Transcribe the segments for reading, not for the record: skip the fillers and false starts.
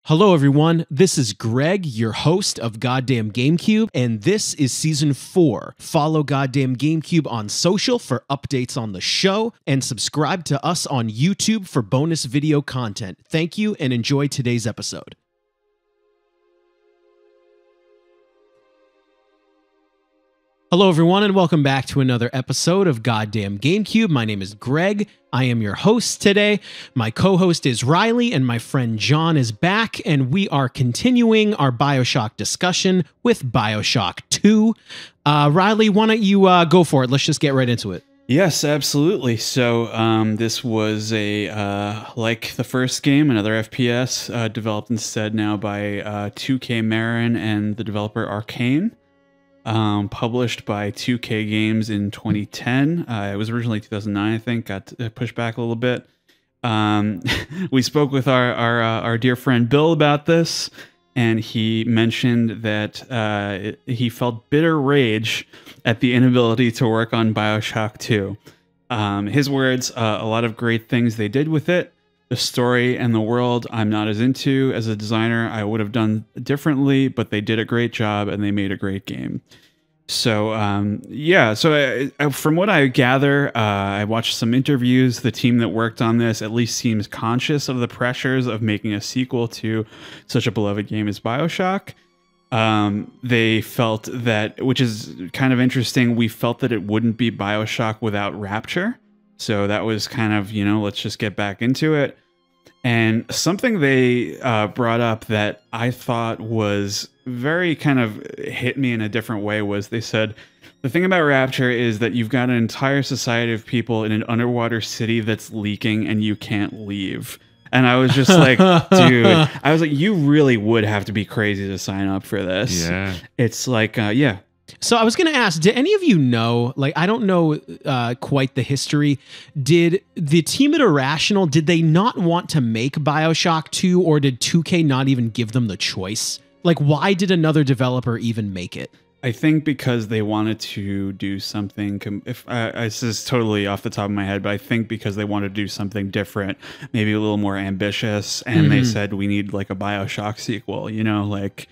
Hello, everyone. This is Greg, your host of Goddamn Gamecube, and this is Season 4. Follow Goddamn Gamecube on social for updates on the show, and subscribe to us on YouTube for bonus video content. Thank you, and enjoy today's episode. Hello, everyone, and welcome back to another episode of Goddamn Gamecube. My name is Greg. I am your host today. My co-host is Riley, and my friend John is back, and we are continuing our Bioshock discussion with Bioshock 2. Riley, why don't you go for it? Let's just get right into it. Yes, absolutely. So this was like the first game, another FPS, developed instead now by 2K Marin and the developer Arcane. Published by 2K Games in 2010. It was originally 2009, I think. Got pushed back a little bit. We spoke with our dear friend Bill about this, and he mentioned that he felt bitter rage at the inability to work on Bioshock 2. His words, a lot of great things they did with it. The story and the world I'm not as into. As a designer, I would have done differently, but they did a great job and they made a great game. So, from what I gather, I watched some interviews. The team that worked on this at least seems conscious of the pressures of making a sequel to such a beloved game as Bioshock. They felt that, which is kind of interesting, we felt that it wouldn't be Bioshock without Rapture. So that was kind of, let's just get back into it. And something they brought up that I thought was very kind of hit me in a different way was they said, the thing about Rapture is that you've got an entire society of people in an underwater city that's leaking and you can't leave. And I was just like, dude, I was like, you really would have to be crazy to sign up for this. Yeah. It's like, yeah. So I was going to ask, did any of you know, I don't know quite the history. Did the team at Irrational, did they not want to make Bioshock 2, or did 2K not even give them the choice? Why did another developer even make it? I think because they wanted to do something, this is totally off the top of my head, but I think because they wanted to do something different, maybe a little more ambitious, and they said, we need a Bioshock sequel,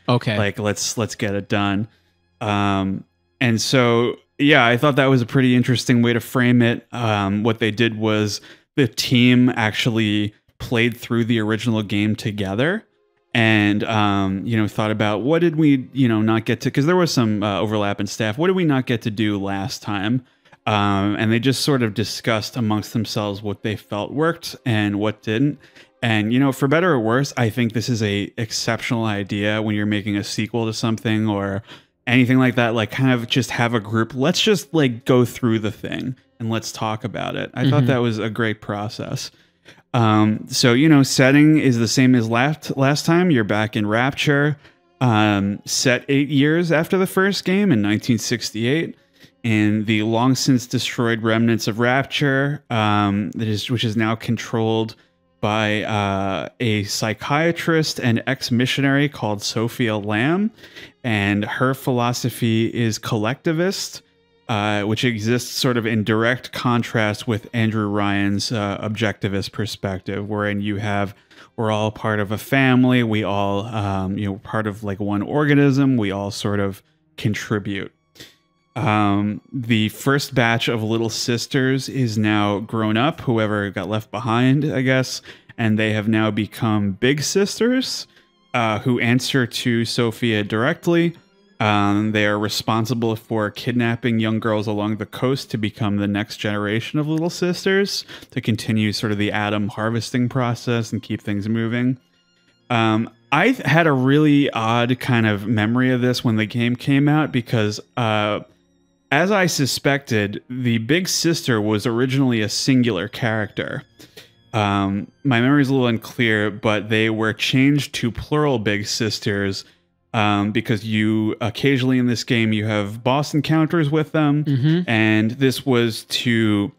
okay, let's get it done. And so, yeah, I thought that was a pretty interesting way to frame it. What they did was the team actually played through the original game together and, thought about what did we, not get to, because there was some overlap in staff. What did we not get to do last time? And they just sort of discussed amongst themselves what they felt worked and what didn't. And, for better or worse, I think this is a exceptional idea when you're making a sequel to something or anything like that, kind of just have a group. Let's just go through the thing and let's talk about it. I thought that was a great process. So, setting is the same as last time. You're back in Rapture, set 8 years after the first game in 1968, in the long since destroyed remnants of Rapture, which is now controlled by a psychiatrist and ex-missionary called Sophia Lamb, and her philosophy is collectivist, which exists sort of in direct contrast with Andrew Ryan's objectivist perspective, wherein we're all part of a family, we all, part of one organism, we all sort of contribute. The first batch of little sisters is now grown up, whoever got left behind, I guess, and they have now become big sisters, who answer to Sophia directly. They are responsible for kidnapping young girls along the coast to become the next generation of little sisters, to continue sort of the atom harvesting process and keep things moving. I had a really odd kind of memory of this when the game came out, because as I suspected, the big sister was originally a singular character. My memory is a little unclear, but they were changed to plural big sisters because you occasionally in this game you have boss encounters with them, and this was to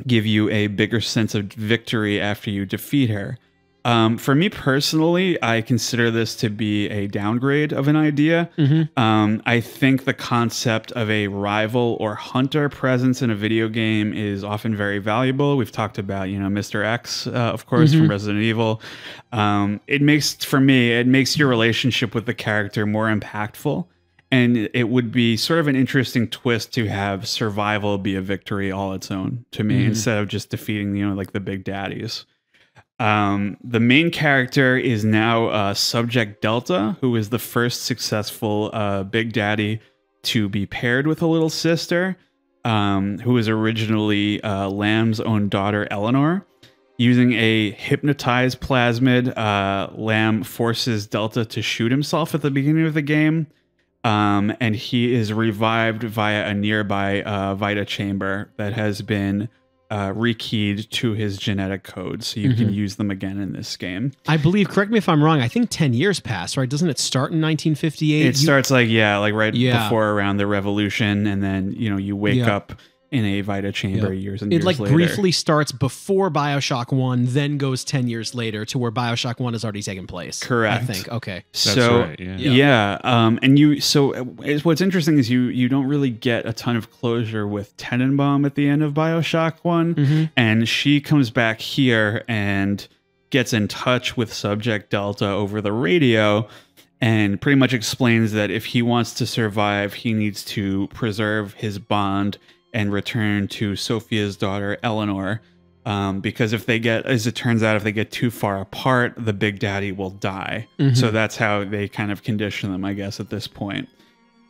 give you a bigger sense of victory after you defeat her. For me personally, I consider this to be a downgrade of an idea. I think the concept of a rival or hunter presence in a video game is often very valuable. We've talked about, Mr. X, of course, from Resident Evil. It makes your relationship with the character more impactful. And it would be sort of an interesting twist to have survival be a victory all its own to me, instead of just defeating, like the big daddies. The main character is now Subject Delta, who is the first successful Big Daddy to be paired with a little sister, who was originally Lamb's own daughter, Eleanor. Using a hypnotized plasmid, Lamb forces Delta to shoot himself at the beginning of the game, and he is revived via a nearby Vita chamber that has been rekeyed to his genetic code, so you can use them again in this game. I believe, correct me if I'm wrong, I think 10 years passed, right? Doesn't it start in 1958? It starts right before around the revolution, and then you wake up in a Vita chamber years and years later. It briefly starts before Bioshock 1, then goes 10 years later to where Bioshock 1 has already taken place. Correct. I think. Okay. So, right, yeah. And what's interesting is you don't really get a ton of closure with Tenenbaum at the end of Bioshock 1, and she comes back here and gets in touch with Subject Delta over the radio, and pretty much explains that if he wants to survive, he needs to preserve his bond and return to Sophia's daughter, Eleanor, because if they get, as it turns out, if they get too far apart, the Big Daddy will die. So that's how they kind of condition them, I guess, at this point.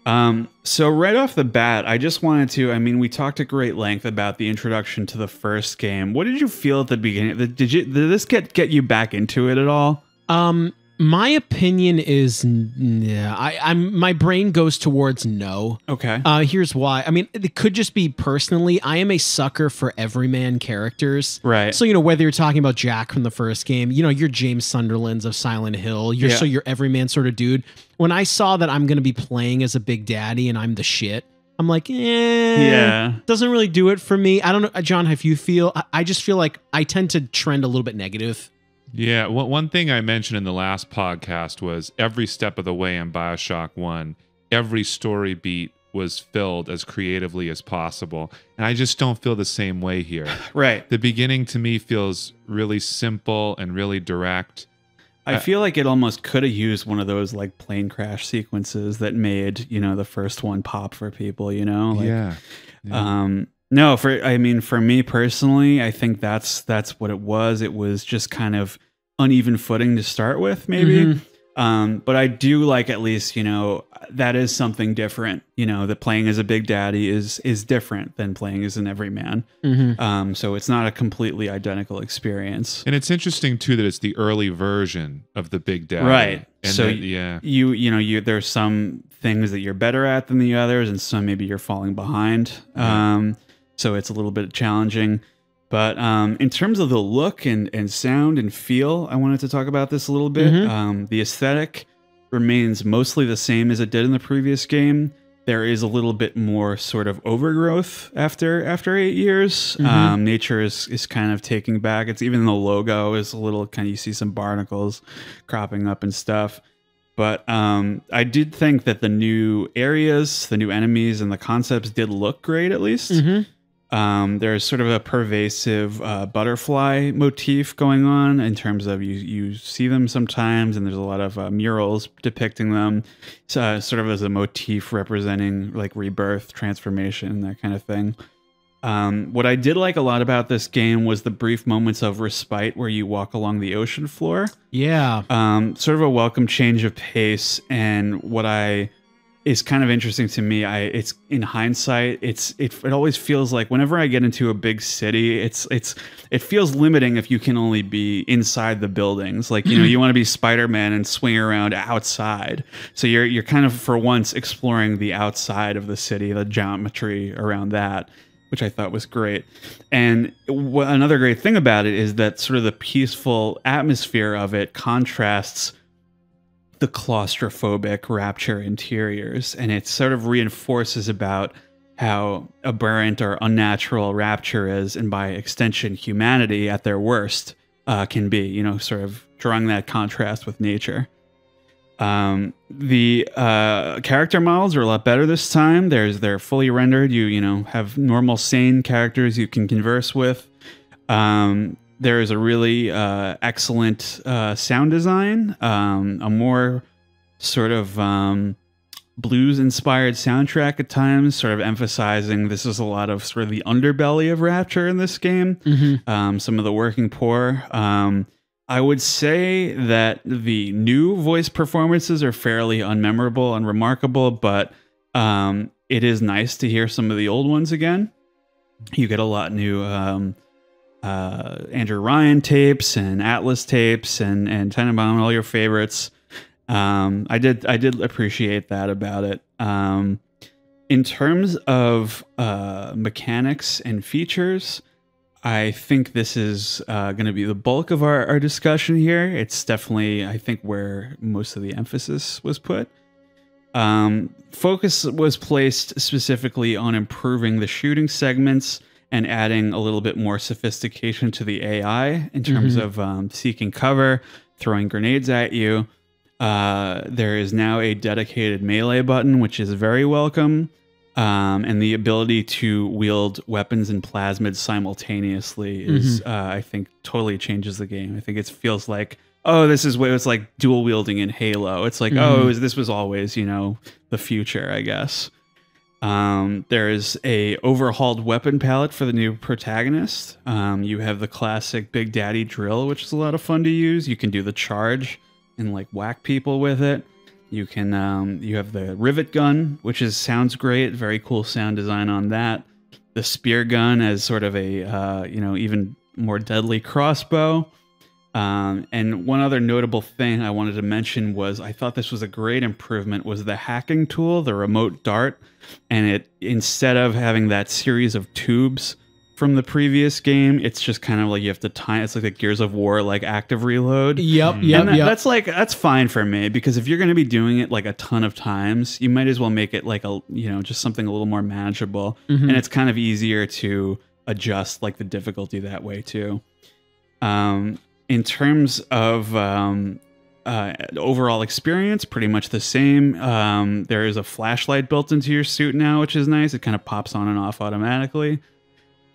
So right off the bat, I just wanted to, we talked at great length about the introduction to the first game. What did you feel at the beginning? Did this get you back into it at all? My opinion is, my brain goes towards no. Okay. Here's why. It could just be personally, I am a sucker for everyman characters. Right. So, whether you're talking about Jack from the first game, you're James Sunderland's of Silent Hill. So you're everyman sort of dude. When I saw that I'm going to be playing as a Big Daddy and I'm the shit, I'm like, doesn't really do it for me. I don't know, John, how you feel? I just feel like I tend to trend a little bit negative. Yeah, one thing I mentioned in the last podcast was every step of the way in Bioshock 1, every story beat was filled as creatively as possible. And I just don't feel the same way here. Right. The beginning to me feels really simple and really direct. I feel like it almost could have used one of those like plane crash sequences that made, the first one pop for people, Yeah. No, for me personally, I think that's what it was. It was just kind of uneven footing to start with, maybe. But I do like, at least, that is something different. That playing as a Big Daddy is different than playing as an everyman. So it's not a completely identical experience. And it's interesting too that it's the early version of the Big Daddy. Right. And so that, there's some things that you're better at than the others, and some maybe you're falling behind. So it's a little bit challenging. But in terms of the look and sound and feel, I wanted to talk about this a little bit. The aesthetic remains mostly the same as it did in the previous game. There is a little bit more sort of overgrowth after 8 years. Nature is kind of taking back. It's even the logo is a little kind of, you see some barnacles cropping up and stuff. But I did think that the new areas, the new enemies, and the concepts did look great, at least. There's sort of a pervasive butterfly motif going on in terms of you see them sometimes, and there's a lot of murals depicting them, sort of as a motif representing like rebirth, transformation, that kind of thing. What I did like a lot about this game was the brief moments of respite where you walk along the ocean floor. Yeah. Sort of a welcome change of pace, and what is kind of interesting to me. It's in hindsight, it always feels like whenever I get into a big city, it feels limiting if you can only be inside the buildings. Like, you want to be Spider-Man and swing around outside. So you're kind of, for once, exploring the outside of the city, the geometry around that, which I thought was great. And another great thing about it is that sort of the peaceful atmosphere of it contrasts the claustrophobic Rapture interiors, and it sort of reinforces about how aberrant or unnatural Rapture is, and by extension humanity at their worst. can be, you know, sort of drawing that contrast with nature. The character models are a lot better this time. They're fully rendered. You know, have normal sane characters you can converse with. There is a really excellent sound design, a more sort of blues-inspired soundtrack at times, sort of emphasizing this is a lot of sort of the underbelly of Rapture in this game. Some of the working poor. I would say that the new voice performances are fairly unmemorable, unremarkable, but it is nice to hear some of the old ones again. You get a lot new Andrew Ryan tapes and Atlas tapes and Tenenbaum and all your favorites. I did appreciate that about it. In terms of mechanics and features, I think this is going to be the bulk of our discussion here. It's definitely, I think, where most of the emphasis was put. Focus was placed specifically on improving the shooting segments and adding a little bit more sophistication to the AI in terms of seeking cover, throwing grenades at you. There is now a dedicated melee button, which is very welcome. And the ability to wield weapons and plasmids simultaneously is, I think, totally changes the game. I think it feels like, oh, this is what it's like dual wielding in Halo. It's like, oh, this was always, you know, the future, I guess. There is a overhauled weapon palette for the new protagonist. You have the classic Big Daddy drill, which is a lot of fun to use. You can do the charge and like whack people with it. You can you have the rivet gun, which sounds great. Very cool sound design on that. The spear gun as sort of a you know, even more deadly crossbow. And one other notable thing I wanted to mention was I thought this was a great improvement was the hacking tool, the remote dart, and it instead of having that series of tubes from the previous game, it's just kind of like you have to time. It's like a Gears of War like active reload. Yep. That's fine for me because if you're going to be doing it like a ton of times, you might as well make it like a, you know, just something a little more manageable, and it's kind of easier to adjust like the difficulty that way too. In terms of overall experience, pretty much the same. There is a flashlight built into your suit now, which is nice. It kind of pops on and off automatically.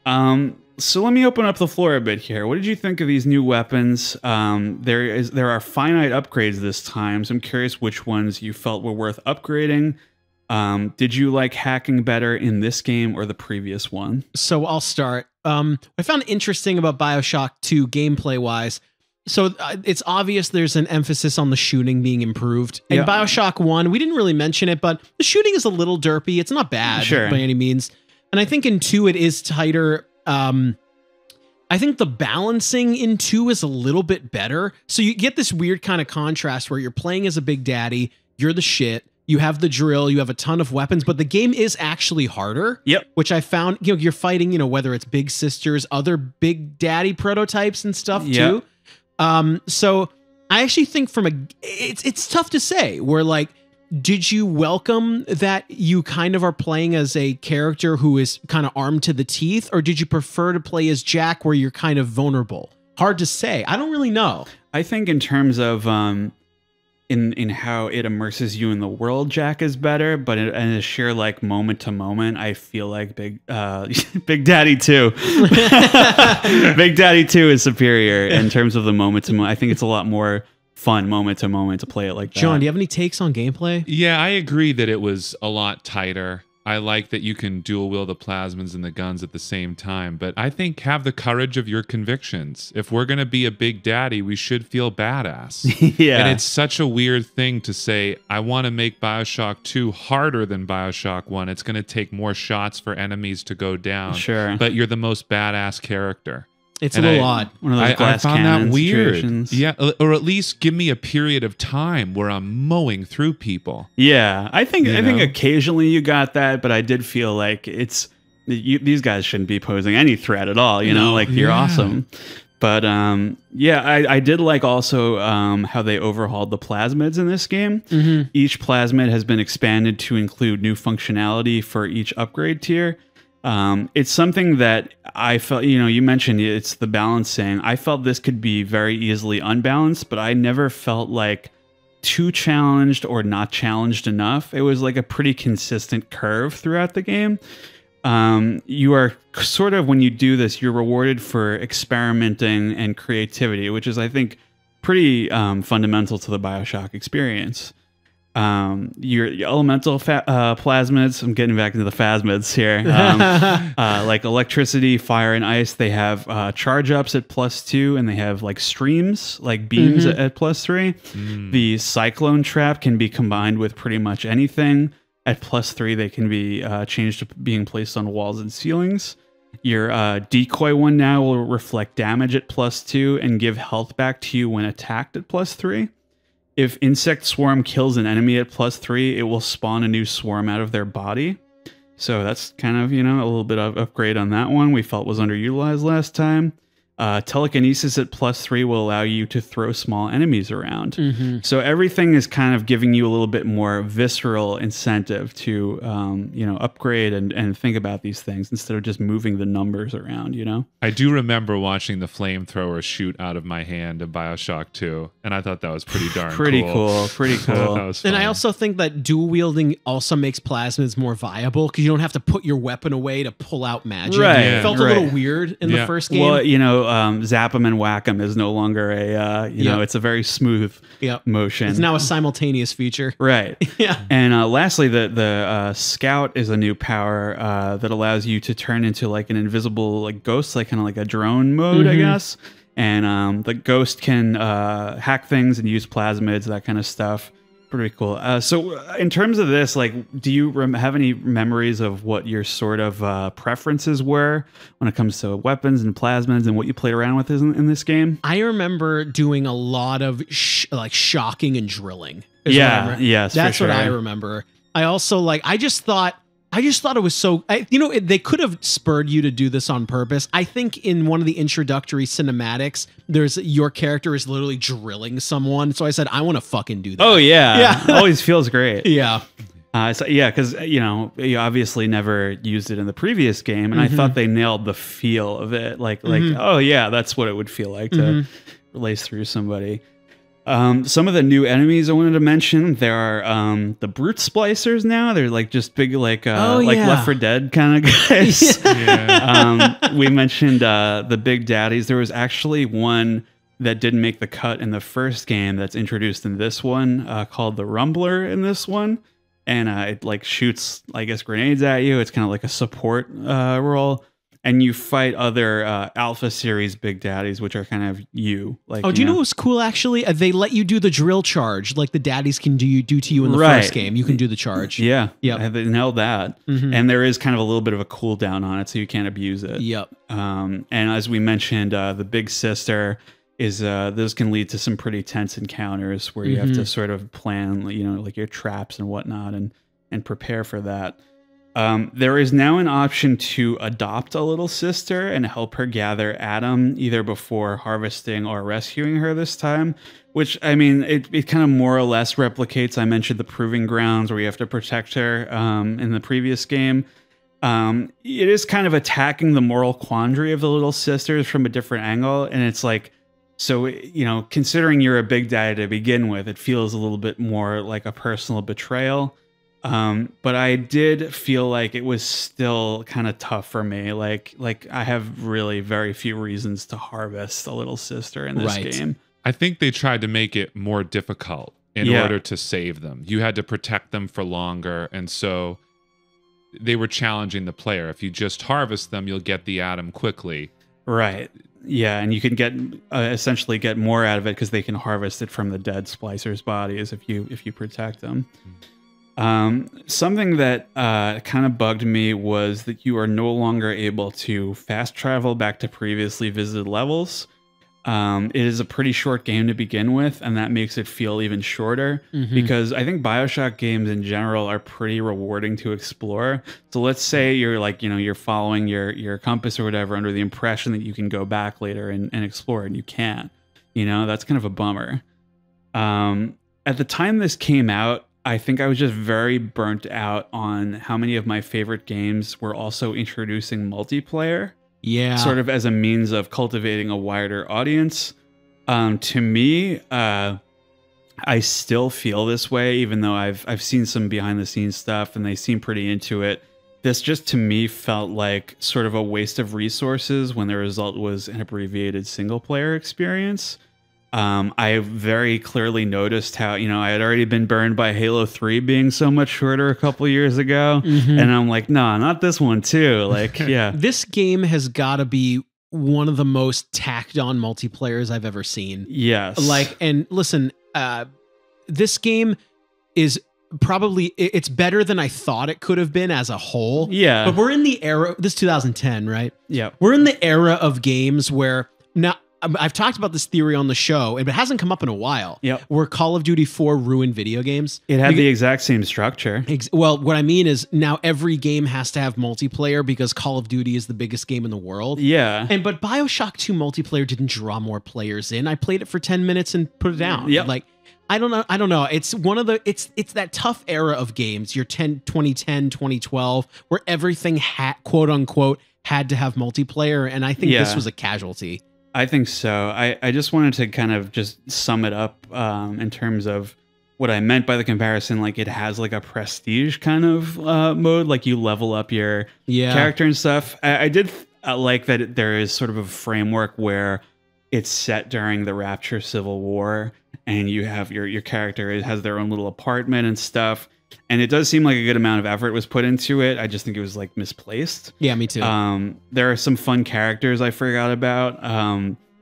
So let me open up the floor a bit here. What did you think of these new weapons? There are finite upgrades this time, so I'm curious which ones you felt were worth upgrading. Did you like hacking better in this game or the previous one? So I'll start. I found interesting about Bioshock 2 gameplay wise. So it's obvious there's an emphasis on the shooting being improved. In Bioshock 1, we didn't really mention it, but the shooting is a little derpy. It's not bad by any means. And I think in 2 it is tighter. I think the balancing in 2 is a little bit better. So you get this weird kind of contrast where you're playing as a Big Daddy, you're the shit, you have the drill, you have a ton of weapons, but the game is actually harder. Yep. Which I found, you know, you're fighting, you know, whether it's Big Sisters, other Big Daddy prototypes and stuff too. So I actually think it's tough to say where like, did you welcome that you kind of are playing as a character who is kind of armed to the teeth, or did you prefer to play as Jack where you're kind of vulnerable? Hard to say. I don't really know. I think in terms of in how it immerses you in the world, Jack is better, but in a sheer like moment to moment, I feel like Big Daddy 2. Big Daddy 2 is superior in terms of the moment to moment. I think it's a lot more fun moment to moment to play it like that. John, do you have any takes on gameplay? Yeah, I agree that it was a lot tighter. I like that you can dual wield the plasmids and the guns at the same time, but I think have the courage of your convictions. If we're going to be a Big Daddy, we should feel badass. Yeah. And it's such a weird thing to say, I want to make Bioshock 2 harder than Bioshock 1. It's going to take more shots for enemies to go down. Sure. But you're the most badass character. It's a little odd. One of those glass I found that weird. Situations. Yeah, or at least give me a period of time where I'm mowing through people. Yeah, I think occasionally you got that, but I did feel like these guys shouldn't be posing any threat at all. You know, like you're awesome. But yeah, I did like also how they overhauled the plasmids in this game. Each plasmid has been expanded to include new functionality for each upgrade tier. It's something that I felt, you mentioned it's the balancing. I felt this could be very easily unbalanced, but I never felt like too challenged or not challenged enough. It was like a pretty consistent curve throughout the game. You are sort of, when you do this, you're rewarded for experimenting and creativity, which is, I think, pretty fundamental to the Bioshock experience. Your elemental plasmids, I'm getting back into the phasmids here, like electricity, fire, and ice, they have charge ups at +2, and they have like streams, like beams at +3. The cyclone trap can be combined with pretty much anything. At +3, they can be changed to being placed on walls and ceilings. Your decoy one now will reflect damage at +2 and give health back to you when attacked at +3. If Insect Swarm kills an enemy at +3, it will spawn a new swarm out of their body. So that's kind of, a little bit of upgrade on that one we felt was underutilized last time. Telekinesis at +3 will allow you to throw small enemies around. So everything is kind of giving you a little bit more visceral incentive to, upgrade and think about these things instead of just moving the numbers around, I do remember watching the flamethrower shoot out of my hand in Bioshock 2, and I thought that was pretty darn Pretty cool. That was fun. And I also think that dual wielding also makes plasmids more viable because you don't have to put your weapon away to pull out magic. Right. It felt a little weird in the first game. Well, zap 'em and whack 'em is no longer it's a very smooth motion. It's now a simultaneous feature. Right. Yeah. And lastly, the scout is a new power that allows you to turn into like an invisible like ghost, like kind of like a drone mode, I guess. And the ghost can hack things and use plasmids, that kind of stuff. Pretty cool. So in terms of this, like, do you have any memories of what your sort of preferences were when it comes to weapons and plasmids and what you played around with in this game? I remember doing a lot of shocking and drilling. Yes, that's for sure. what I remember. I also I just thought it was so, they could have spurred you to do this on purpose. I think in one of the introductory cinematics, your character is literally drilling someone. So I said, I want to fucking do that. Oh yeah. It always feels great. Yeah. Because you obviously never used it in the previous game, and I thought they nailed the feel of it. Oh yeah, that's what it would feel like to lace through somebody. Some of the new enemies I wanted to mention, there are the brute splicers now. They're like just big, like Left 4 Dead kind of guys. We mentioned the big daddies. There was actually one that didn't make the cut in the first game that's introduced in this one, called the Rumbler in this one. And it like shoots, I guess, grenades at you. It's kind of like a support role. And you fight other Alpha Series Big Daddies, which are kind of you. Like, do you know what was cool, actually? They let you do the drill charge, like the daddies can do to you in the first game. You can do the charge. Yeah. Yep. They nailed that. And there is kind of a little bit of a cooldown on it, so you can't abuse it. Yep. And as we mentioned, the Big Sister is those can lead to some pretty tense encounters where you have to sort of plan, like your traps and whatnot and prepare for that. There is now an option to adopt a little sister and help her gather Adam either before harvesting or rescuing her this time, which, I mean, it kind of more or less replicates, I mentioned the Proving Grounds where you have to protect her in the previous game. It is kind of attacking the moral quandary of the little sisters from a different angle, and it's like, so, considering you're a big daddy to begin with, it feels a little bit more like a personal betrayal. But I did feel like it was still kind of tough for me. Like I have really very few reasons to harvest a little sister in this game. I think they tried to make it more difficult in order to save them. You had to protect them for longer, and so they were challenging the player. If you just harvest them, you'll get the atom quickly. Right. Yeah, and you can get essentially get more out of it because they can harvest it from the dead splicers' bodies if you protect them. Something that kind of bugged me was that you are no longer able to fast travel back to previously visited levels. It is a pretty short game to begin with, and that makes it feel even shorter because I think Bioshock games in general are pretty rewarding to explore. So let's say you're like, you're following your compass or whatever under the impression that you can go back later and explore, and you can't. That's kind of a bummer. At the time this came out, I think I was just very burnt out on how many of my favorite games were also introducing multiplayer. Yeah. Sort of as a means of cultivating a wider audience. To me, I still feel this way, even though I've seen some behind the scenes stuff and they seem pretty into it. This just to me felt like sort of a waste of resources when the result was an abbreviated single player experience. I very clearly noticed how, I had already been burned by Halo 3 being so much shorter a couple years ago. And I'm like, no, not this one too. Like, yeah. This game has got to be one of the most tacked on multiplayers I've ever seen. Yes. Like, and listen, this game is probably, it's better than I thought it could have been as a whole. Yeah. But we're in the era, this is 2010, right? Yeah. We're in the era of games where now, I've talked about this theory on the show, and it hasn't come up in a while. Yep. Where Call of Duty 4 ruined video games. It had the exact same structure. Well, what I mean is now every game has to have multiplayer because Call of Duty is the biggest game in the world. Yeah. But Bioshock 2 multiplayer didn't draw more players in. I played it for 10 minutes and put it down. Yep. Like, I don't know. It's one of the it's that tough era of games, your 2010, 2012, where everything quote unquote had to have multiplayer, and I think this was a casualty. I think so. I just wanted to kind of just sum it up in terms of what I meant by the comparison. Like, it has like a prestige kind of mode, like you level up your character and stuff. I did like that there is sort of a framework where it's set during the Rapture Civil War, and you have your character has their own little apartment and stuff. And it does seem like a good amount of effort was put into it. I just think it was like misplaced. Yeah, me too. There are some fun characters I forgot about.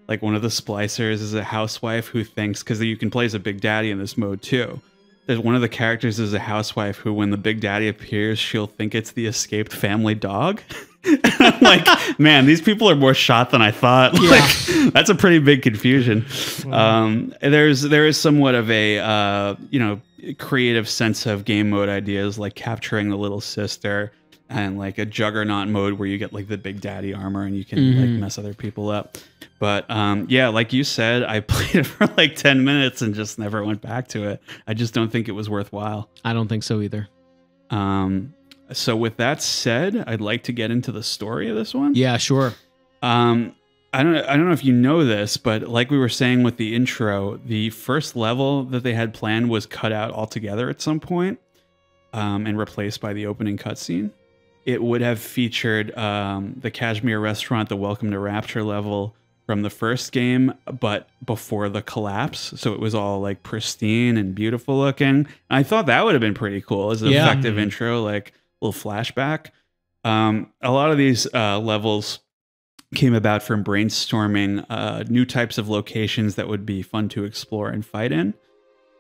Like one of the splicers is a housewife who thinks, because you can play as a Big Daddy in this mode too. There's one of the characters is a housewife who, when the Big Daddy appears, she'll think it's the escaped family dog. I'm like, man, these people are more shot than I thought. Yeah. Like, that's a pretty big confusion. There is somewhat of a creative sense of game mode ideas, like capturing the little sister, and like a Juggernaut mode where you get like the Big Daddy armor and you can like mess other people up. But yeah, like you said, I played it for like 10 minutes and just never went back to it. I just don't think it was worthwhile. I don't think so either. So with that said, I'd like to get into the story of this one. Yeah, sure. I don't know if you know this, but like we were saying with the intro, the first level that they had planned was cut out altogether at some point, and replaced by the opening cutscene. It would have featured the Kashmir restaurant, the Welcome to Rapture level from the first game, but before the collapse. So it was all like pristine and beautiful looking. And I thought that would have been pretty cool as an effective intro, like a little flashback. A lot of these levels came about from brainstorming new types of locations that would be fun to explore and fight in.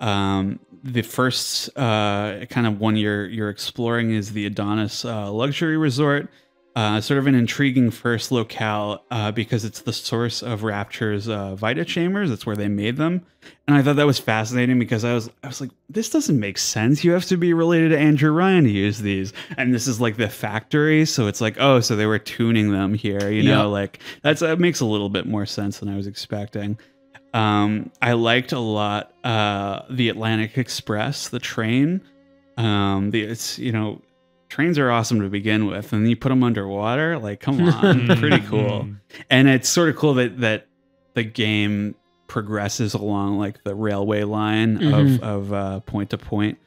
The first kind of one you're exploring is the Adonis luxury resort. Sort of an intriguing first locale because it's the source of Rapture's Vita chambers. That's where they made them. And I thought that was fascinating because I was like, this doesn't make sense. You have to be related to Andrew Ryan to use these. And this is like the factory. So it's like, oh, so they were tuning them here, you know, like that makes a little bit more sense than I was expecting. I liked a lot the Atlantic Express, the train. Trains are awesome to begin with, and then you put them underwater. Like, come on, pretty cool. And it's sort of cool that the game progresses along like the railway line of point to point.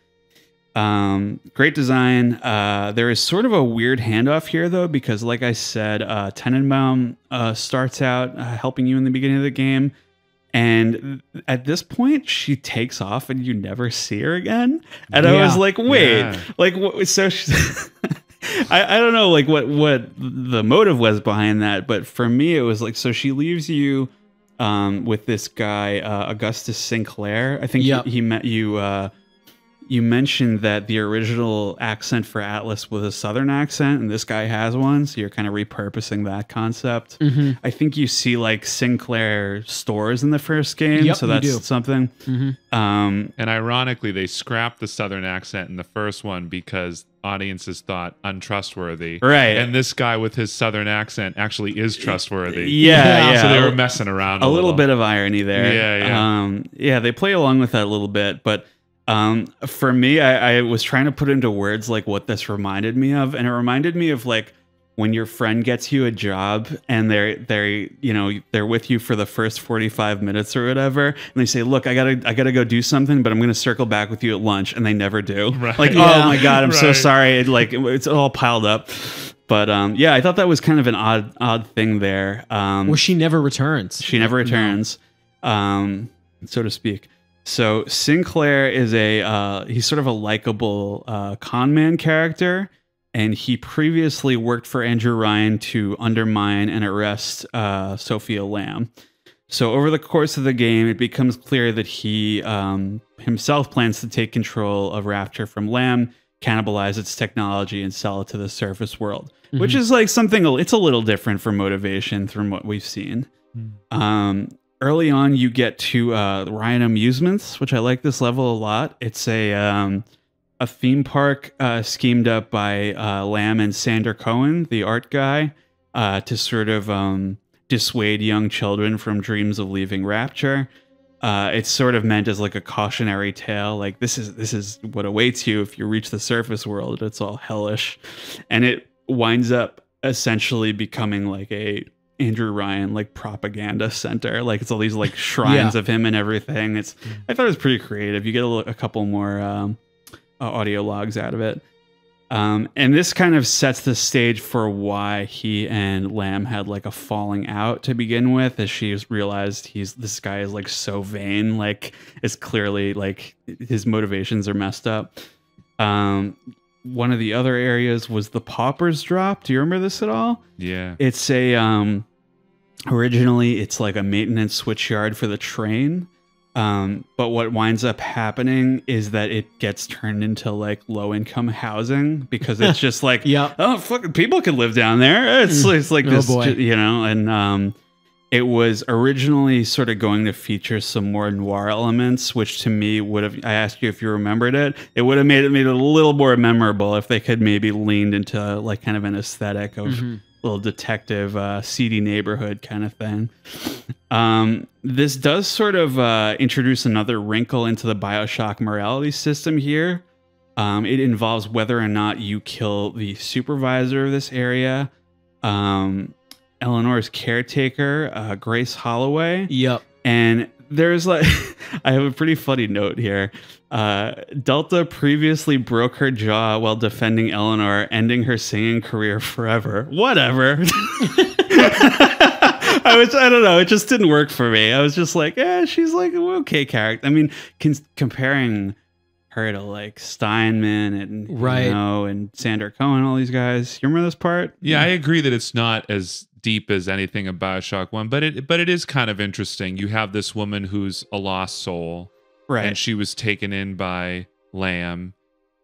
Great design. There is sort of a weird handoff here, though, because like I said, Tenenbaum starts out helping you in the beginning of the game. And at this point, she takes off and you never see her again. And I was like, wait, like, so she, I don't know, like what the motive was behind that. But for me, it was like, so she leaves you with this guy, Augustus Sinclair. I think he met you. You mentioned that the original accent for Atlas was a Southern accent, and this guy has one, so you're kind of repurposing that concept. I think you see like Sinclair stores in the first game, so that's something. And ironically, they scrapped the Southern accent in the first one because audiences thought untrustworthy. Right. And this guy with his Southern accent actually is trustworthy. Yeah. So they were messing around a little bit of irony there. Yeah. They play along with that a little bit, but For me, I was trying to put into words like what this reminded me of, and it reminded me of like when your friend gets you a job and they're with you for the first 45 minutes or whatever, and they say, look, I gotta go do something, but I'm gonna circle back with you at lunch, and they never do. Right. Like, oh my God, I'm so sorry. It's all piled up. But yeah, I thought that was kind of an odd thing there. Well, she never returns. She never returns, so to speak. So Sinclair is he's sort of a likable con man character, and he previously worked for Andrew Ryan to undermine and arrest Sophia Lamb. So over the course of the game, it becomes clear that he himself plans to take control of Rapture from Lamb, cannibalize its technology, and sell it to the surface world, which is like something, it's a little different for motivation from what we've seen. Early on, you get to Ryan Amusements, which I like this level a lot. It's a theme park schemed up by Lamb and Sander Cohen, the art guy, to sort of dissuade young children from dreams of leaving Rapture. It's sort of meant as like a cautionary tale, like this is what awaits you if you reach the surface world. It's all hellish, and it winds up essentially becoming like a Andrew Ryan like propaganda center. Like it's all these like shrines of him and everything. I thought it was pretty creative. You get a couple more audio logs out of it. And this kind of sets the stage for why he and Lamb had like a falling out to begin with, as she realized this guy is like so vain, like it's clearly like his motivations are messed up. One of the other areas was the Pauper's Drop. Do you remember this at all? Yeah. It's originally it's like a maintenance switchyard for the train. But what winds up happening is that it gets turned into like low income housing, because it's just like, oh, fucking people can live down there. It's like this, boy. and it was originally sort of going to feature some more noir elements, which to me would have, I asked you if you remembered it, it would have made it a little more memorable if they could maybe leaned into like kind of an aesthetic of little detective, seedy neighborhood kind of thing. This does sort of introduce another wrinkle into the Bioshock morality system here. It involves whether or not you kill the supervisor of this area, Eleanor's caretaker, Grace Holloway. Yep. And there's like, I have a pretty funny note here. Delta previously broke her jaw while defending Eleanor, ending her singing career forever. Whatever. I don't know. It just didn't work for me. I was just like, she's like an okay character. I mean, comparing her to like Steinman and and Sander Cohen, all these guys. You remember this part? Yeah, I agree that it's not as deep as anything in Bioshock 1, but it is kind of interesting. You have this woman who's a lost soul, right? And she was taken in by Lamb,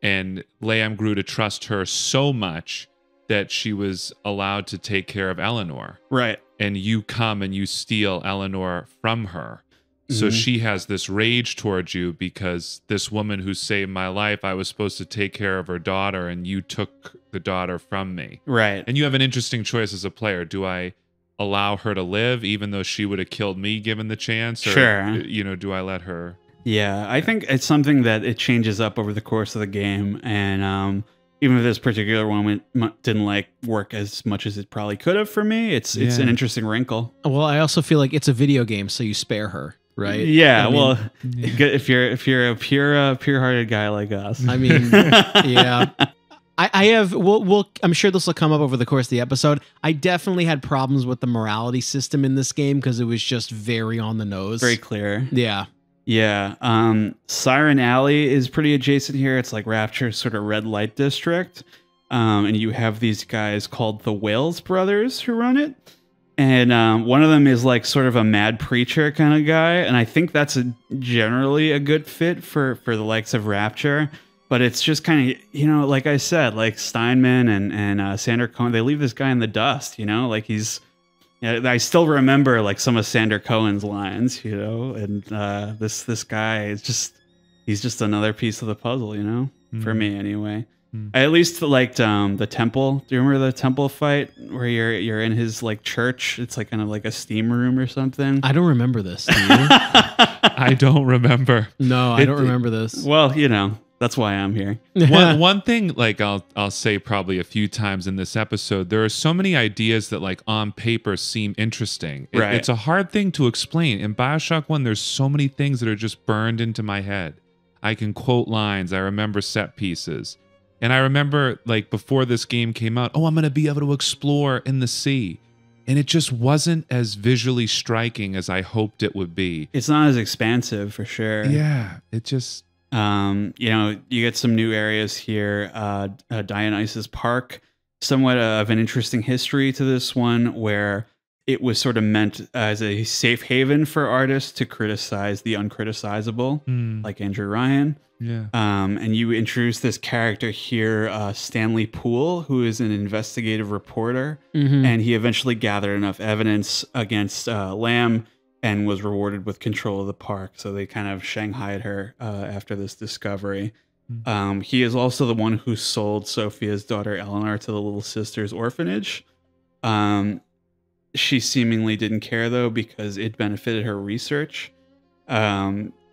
and Lamb grew to trust her so much that she was allowed to take care of Eleanor, right? And you come and you steal Eleanor from her. So she has this rage towards you because this woman who saved my life, I was supposed to take care of her daughter, and you took the daughter from me. Right. And you have an interesting choice as a player. Do I allow her to live even though she would have killed me given the chance? Or, sure. Do I let her? Yeah, I think it's something that it changes up over the course of the game. And even if this particular one didn't like work as much as it probably could have for me, it's an interesting wrinkle. Well, I also feel like it's a video game, so you spare her. Right. Yeah. If you're a pure-hearted guy like us. I mean, yeah. I have. I'm sure this will come up over the course of the episode. I definitely had problems with the morality system in this game because it was just very on the nose. Very clear. Yeah. Yeah. Siren Alley is pretty adjacent here. It's like Rapture's sort of red light district. And you have these guys called the Wales brothers who run it. And one of them is like sort of a mad preacher kind of guy. And I think that's generally a good fit for the likes of Rapture. But it's just kind of, like I said, like Steinman and Sander Cohen, they leave this guy in the dust, like I still remember like some of Sander Cohen's lines, and this guy is he's just another piece of the puzzle, for me anyway. I at least liked the temple. Do you remember the temple fight where you're in his like church? It's like kind of like a steam room or something. I don't remember this. Do you? I don't remember. No, I don't remember this. Well, you know, that's why I'm here. One thing, like I'll say probably a few times in this episode, there are so many ideas that like on paper seem interesting. Right. It's a hard thing to explain. In Bioshock 1, there's so many things that are just burned into my head. I can quote lines. I remember set pieces. And I remember, like, before this game came out, I'm going to be able to explore in the sea. And it just wasn't as visually striking as I hoped it would be. It's not as expansive, for sure. Yeah, it just... you know, you get some new areas here. Dionysus Park, somewhat of an interesting history to this one, where it was sort of meant as a safe haven for artists to criticize the uncriticizable, like Andrew Ryan. Yeah. And you introduce this character here, Stanley Poole, who is an investigative reporter, and he eventually gathered enough evidence against Lamb and was rewarded with control of the park. So they kind of shanghaied her after this discovery. He is also the one who sold Sophia's daughter Eleanor to the Little Sisters orphanage. She seemingly didn't care, though, because it benefited her research.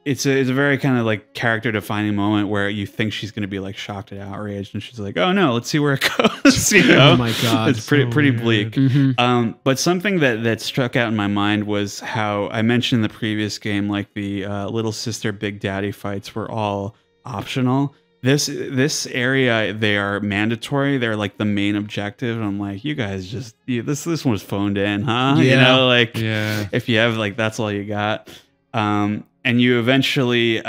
It's a very kind of like character defining moment where you think she's going to be like shocked and outraged, and she's like, "Oh no, let's see where it goes." You know? Oh my god, it's pretty bleak. But something that struck out in my mind was how I mentioned in the previous game, like the Little Sister Big Daddy fights were all optional. This area, they are mandatory. They're like the main objective. And I'm like, you guys just this one was phoned in, huh? Yeah. You know, like if you have like that's all you got. And you eventually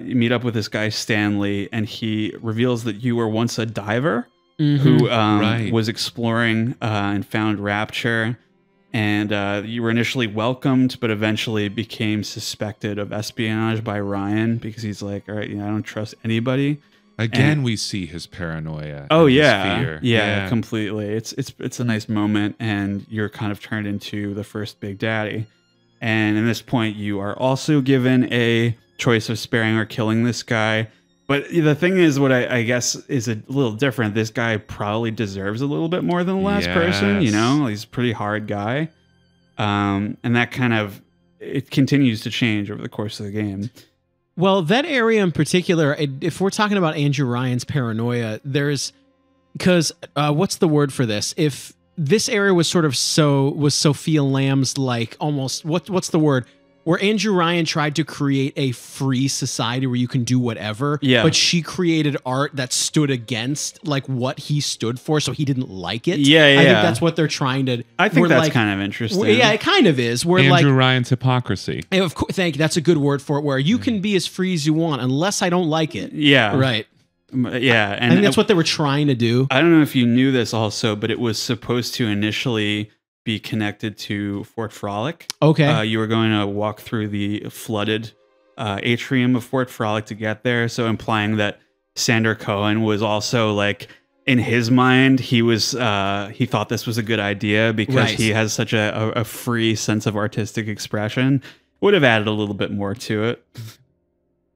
meet up with this guy, Stanley, and he reveals that you were once a diver who was exploring and found Rapture. And you were initially welcomed, but eventually became suspected of espionage by Ryan because he's like, all right, I don't trust anybody. Again, we see his paranoia. Oh and yeah, his fear. yeah, completely. It's a nice moment, and you're kind of turned into the first Big Daddy. And at this point, you are also given a choice of sparing or killing this guy. But the thing is, what I guess is a little different. This guy probably deserves a little bit more than the last person. You know, he's a pretty hard guy. And that kind of, it continues to change over the course of the game. Well, that area in particular, if we're talking about Andrew Ryan's paranoia, there's, because what's the word for this? If this area was sort of was Sophia Lamb's like almost what's the word, where Andrew Ryan tried to create a free society where you can do whatever, but she created art that stood against like what he stood for, so he didn't like it. I think that's what they're trying to. I think that's like, kind of interesting. Yeah, it kind of is. Where Andrew Ryan's hypocrisy. Of course, thank you. That's a good word for it. Where you can be as free as you want, unless I don't like it. Yeah, right. Yeah, and I think that's what they were trying to do. I don't know if you knew this also, but it was supposed to initially be connected to Fort Frolic. Okay. You were going to walk through the flooded atrium of Fort Frolic to get there, so implying that Sander Cohen was also like, in his mind, he thought this was a good idea because he has such a free sense of artistic expression. Would have added a little bit more to it.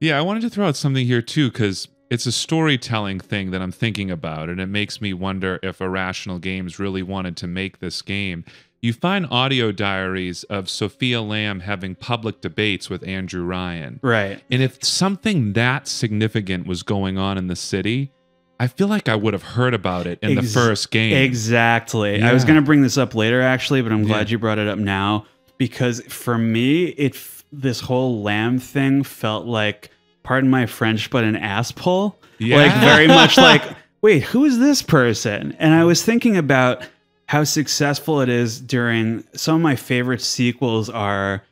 Yeah, I wanted to throw out something here too, because it's a storytelling thing that I'm thinking about, and it makes me wonder if Irrational Games really wanted to make this game. You find audio diaries of Sophia Lamb having public debates with Andrew Ryan. Right. And if something that significant was going on in the city, I feel like I would have heard about it in the first game. Exactly. Yeah. I was going to bring this up later, actually, but I'm glad you brought it up now, because for me, this whole Lamb thing felt like, pardon my French, but an ass pull. Yeah. Like very much like, wait, who is this person? And I was thinking about how successful it is during some of my favorite sequels are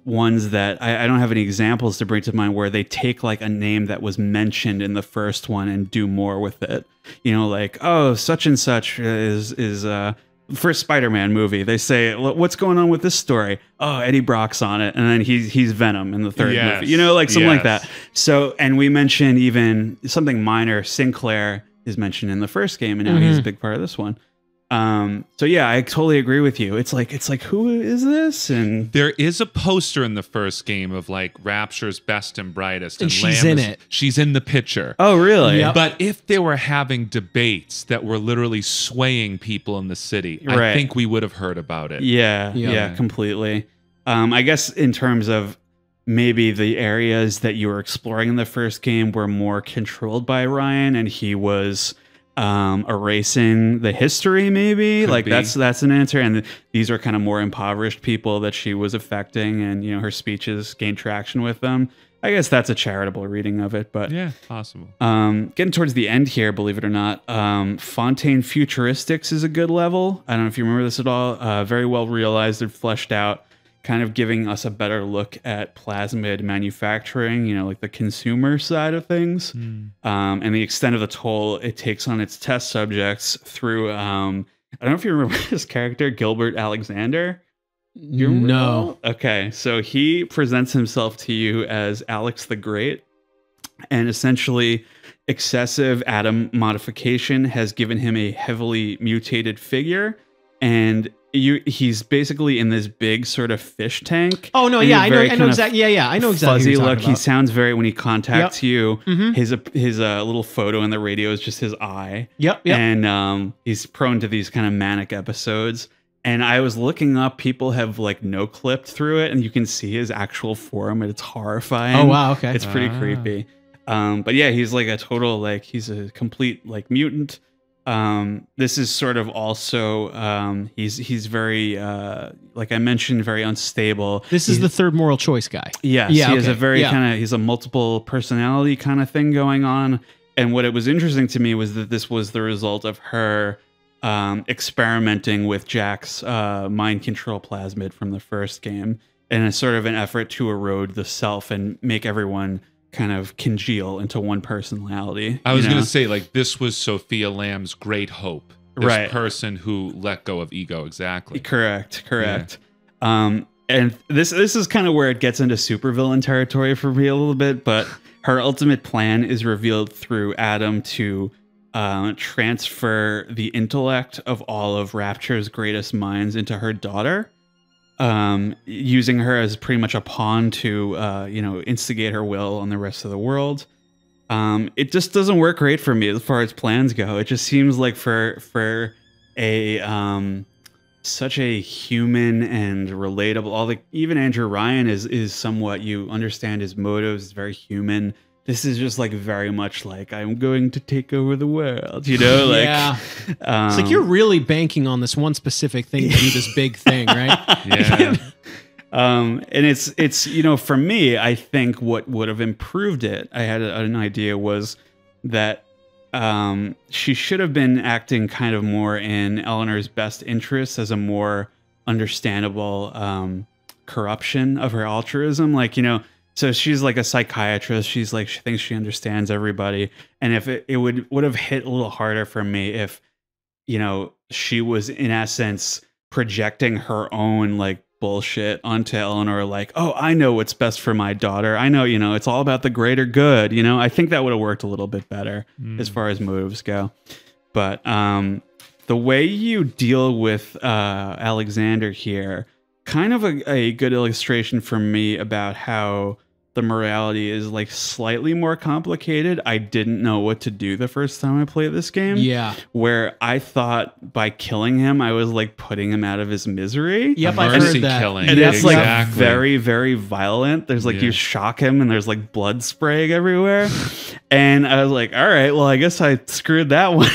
ones that I don't have any examples to bring to mind where they take like a name that was mentioned in the first one and do more with it. You know, like, oh, such and such is first Spider-Man movie. They say, what's going on with this story? Oh, Eddie Brock's on it. And then he's Venom in the third movie. You know, like something like that. So, and we mentioned even something minor, Sinclair is mentioned in the first game, and now he's a big part of this one. So yeah, I totally agree with you. It's like who is this? And there is a poster in the first game of like Rapture's best and brightest, and she's in it. She's in the picture. Oh, really? Yep. But if they were having debates that were literally swaying people in the city, Right. I think we would have heard about it. Yeah, completely. I guess in terms of maybe the areas that you were exploring in the first game were more controlled by Ryan, and he was erasing the history, maybe. Could like be. that's an answer. And these are kind of more impoverished people that she was affecting, and her speeches gained traction with them. I guess that's a charitable reading of it, but Yeah, possible. getting towards the end here, believe it or not, Fontaine Futuristics is a good level. I don't know if you remember this at all. Very well realized and fleshed out, kind of giving us a better look at plasmid manufacturing, like the consumer side of things, and the extent of the toll it takes on its test subjects through, I don't know if you remember this character, Gilbert Alexander. You remember No. that? Okay, so he presents himself to you as Alex the Great, and essentially excessive atom modification has given him a heavily mutated figure, and he's basically in this big sort of fish tank. Oh no, And yeah, he's I know very kind of exactly. Yeah, I know exactly. fuzzy who you're look. talking He about. sounds very, when he contacts you, Mhm. his little photo in the radio is just his eye. Yep. And he's prone to these kind of manic episodes. And I was looking up, people have like no clipped through it, and you can see his actual form, and it's horrifying. Oh wow. Okay. It's pretty creepy. But yeah, he's like a total, like, he's a complete like mutant. This is sort of also he's very like I mentioned, very unstable. This is the third moral choice guy. Yes, Yeah, he has a okay. very Yeah. he's a multiple personality kind of thing going on. And what it was interesting to me was that this was the result of her experimenting with Jack's mind control plasmid from the first game, in a sort of an effort to erode the self and make everyone kind of congeal into one personality. I was going to say, like, this was Sophia Lamb's great hope. This Right. person who let go of ego. Exactly. Correct. And this is kind of where it gets into supervillain territory for me a little bit, but her ultimate plan is revealed through Adam to transfer the intellect of all of Rapture's greatest minds into her daughter, using her as pretty much a pawn to instigate her will on the rest of the world. It just doesn't work great for me as far as plans go. It just seems like for a such a human and relatable, even Andrew Ryan is somewhat, you understand his motives, is very human. This is just like very much like, I'm going to take over the world, like, yeah. It's like you're really banking on this one specific thing to do this big thing, right? Yeah. and it's for me, I think what would have improved it, I had an idea, was that she should have been acting kind of more in Eleanor's best interests as a more understandable corruption of her altruism, so she's like a psychiatrist. She's like, she thinks she understands everybody. And if it would have hit a little harder for me if, she was in essence projecting her own like bullshit onto Eleanor, like, oh, I know what's best for my daughter. I know, it's all about the greater good. I think that would have worked a little bit better as far as motives go. But the way you deal with Alexander here, kind of a good illustration for me about how the morality is like slightly more complicated. I didn't know what to do the first time I played this game. Yeah. Where I thought by killing him, I was like putting him out of his misery. Yep, A I've mercy heard that. killing. And that's like Exactly. very, very violent. There's like, you shock him and there's like blood spraying everywhere. And I was like, all right, well, I guess I screwed that one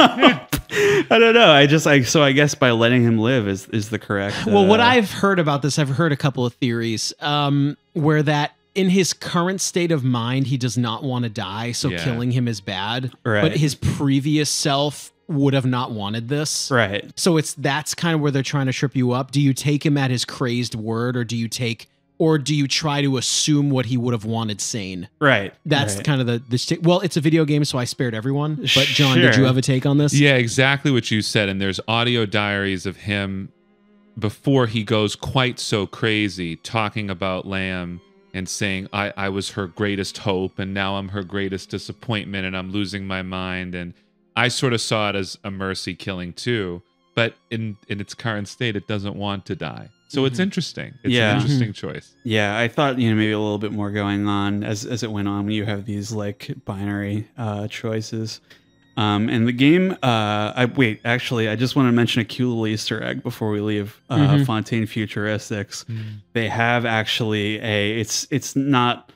up. I don't know. So I guess by letting him live is the correct. Well, what I've heard about this, I've heard a couple of theories where that in his current state of mind, he does not want to die, so killing him is bad. Right. But his previous self would have not wanted this. Right. So that's kind of where they're trying to trip you up. Do you take him at his crazed word, or do you try to assume what he would have wanted sane? Right. That's right. kind of the well, it's a video game, so I spared everyone. But John, did you Sure. have a take on this? Yeah, exactly what you said. And there's audio diaries of him before he goes quite so crazy, talking about Lamb and saying, I was her greatest hope, and now I'm her greatest disappointment, and I'm losing my mind. And I sort of saw it as a mercy killing too. but in its current state, it doesn't want to die. So it's interesting. It's Yeah. an interesting choice. Yeah, I thought maybe a little bit more going on as it went on when you have these like binary choices. And the game, actually, I just want to mention a cute little Easter egg before we leave Fontaine Futuristics. They have actually it's not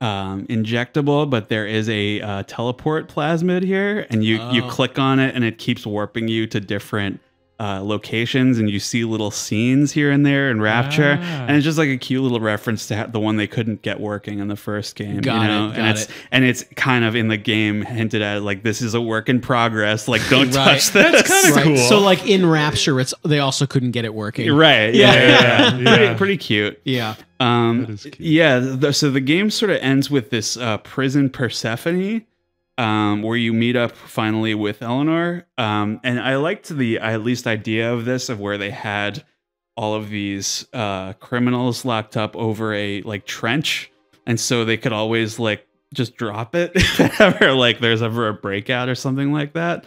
injectable, but there is a teleport plasmid here, and you click on it, and it keeps warping you to different locations, and you see little scenes here and there in Rapture, and it's just like a cute little reference to the one they couldn't get working in the first game. And it's kind of in the game hinted at, like, this is a work in progress, like, don't touch this. That's kind of cool. So like in Rapture, they also couldn't get it working. Right. Yeah. Pretty cute. Yeah. That is cute. Yeah. So the game sort of ends with this prison Persephone, where you meet up finally with Eleanor. And I liked the at least idea of this, of where they had all of these criminals locked up over a like trench, and so they could always like just drop it if ever like there's ever a breakout or something like that.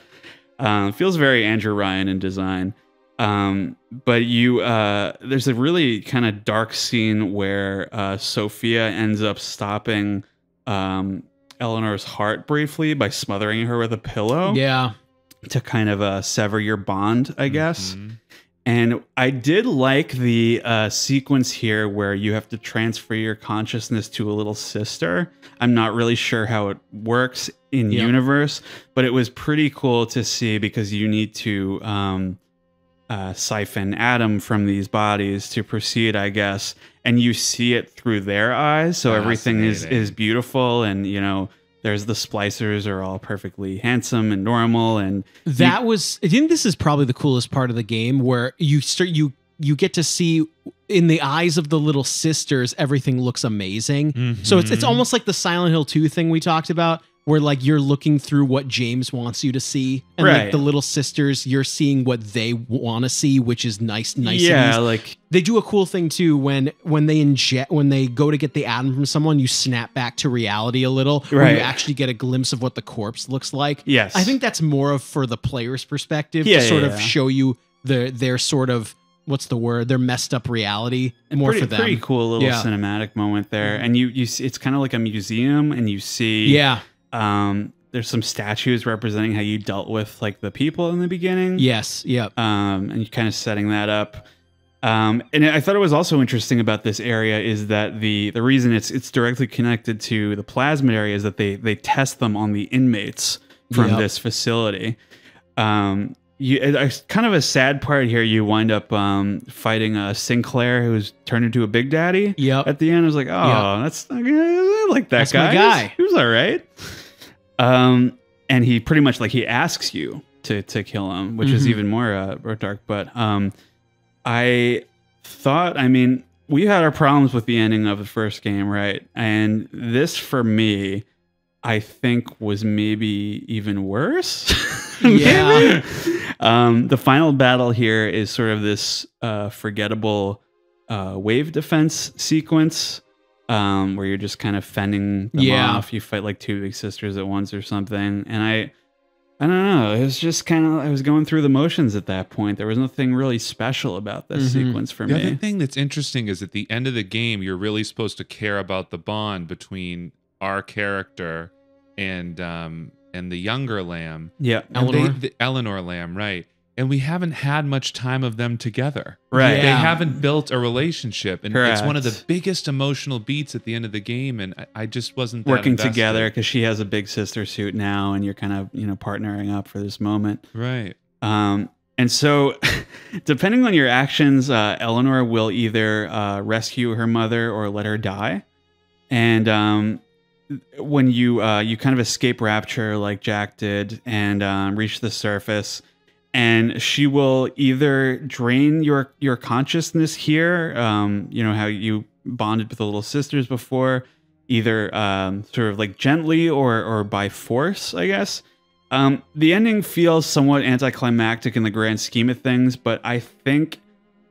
Feels very Andrew Ryan in design. But there's a really kind of dark scene where Sophia ends up stopping Eleanor's heart briefly by smothering her with a pillow. Yeah. To kind of sever your bond, I guess. And I did like the sequence here where you have to transfer your consciousness to a little sister. I'm not really sure how it works in universe, but it was pretty cool to see, because you need to siphon Adam from these bodies to proceed, I guess. And you see it through their eyes, so everything is beautiful, and there's the splicers are all perfectly handsome and normal, and I think this is probably the coolest part of the game, where you get to see in the eyes of the little sisters, everything looks amazing. So it's almost like the Silent Hill 2 thing we talked about, where like you're looking through what James wants you to see, and like the little sisters, you're seeing what they want to see, which is nice. Yeah, like they do a cool thing too when they go to get the atom from someone, you snap back to reality a little, where you actually get a glimpse of what the corpse looks like. Yes, I think that's more of for the player's perspective to sort of show you their sort of, what's the word? Their messed up reality. More for them. Pretty cool little cinematic moment there, and you see, it's kind of like a museum, and you see there's some statues representing how you dealt with like the people in the beginning. Yes. Yep. And you're kind of setting that up. And I thought it was also interesting about this area is that the reason it's directly connected to the plasmid area is that they test them on the inmates from this facility. It's kind of a sad part here. You wind up fighting Sinclair, who's turned into a Big Daddy. At the end, I was like, that's I like that guy. My guy. He was all right. And he pretty much like he asks you to kill him, which is even more dark. But I thought, I mean, we had our problems with the ending of the first game, right? And this, for me, I think was maybe even worse. Yeah. The final battle here is sort of this forgettable wave defense sequence, where you're just kind of fending them off. You fight like two big sisters at once or something. And I don't know. It was just kind of, I was going through the motions at that point. There was nothing really special about this sequence for me. The other thing that's interesting is at the end of the game, you're really supposed to care about the bond between our character and the younger lamb. Yeah. The Eleanor lamb, right. And we haven't had much time of them together. Right. They haven't built a relationship. And Correct. it's one of the biggest emotional beats at the end of the game. And I just wasn't that working invested. together, because she has a big sister suit now, and you're kind of, partnering up for this moment. Right. And so depending on your actions, Eleanor will either rescue her mother or let her die. And when you kind of escape Rapture like Jack did and reach the surface, and she will either drain your consciousness here, how you bonded with the little sisters before, either sort of like gently or by force, I guess. The ending feels somewhat anticlimactic in the grand scheme of things, but I think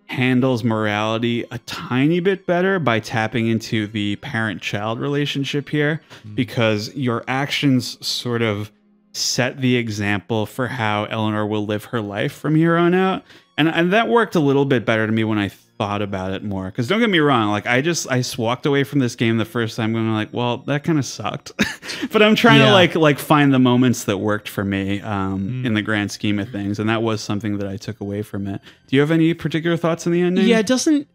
handles morality a tiny bit better by tapping into the parent-child relationship here, because your actions sort of set the example for how Eleanor will live her life from here on out. And that worked a little bit better to me when I thought about it more. Because don't get me wrong, like I walked away from this game the first time going like, well, that kind of sucked. But I'm trying to like find the moments that worked for me in the grand scheme of things. And that was something that I took away from it. Do you have any particular thoughts on the ending? Yeah,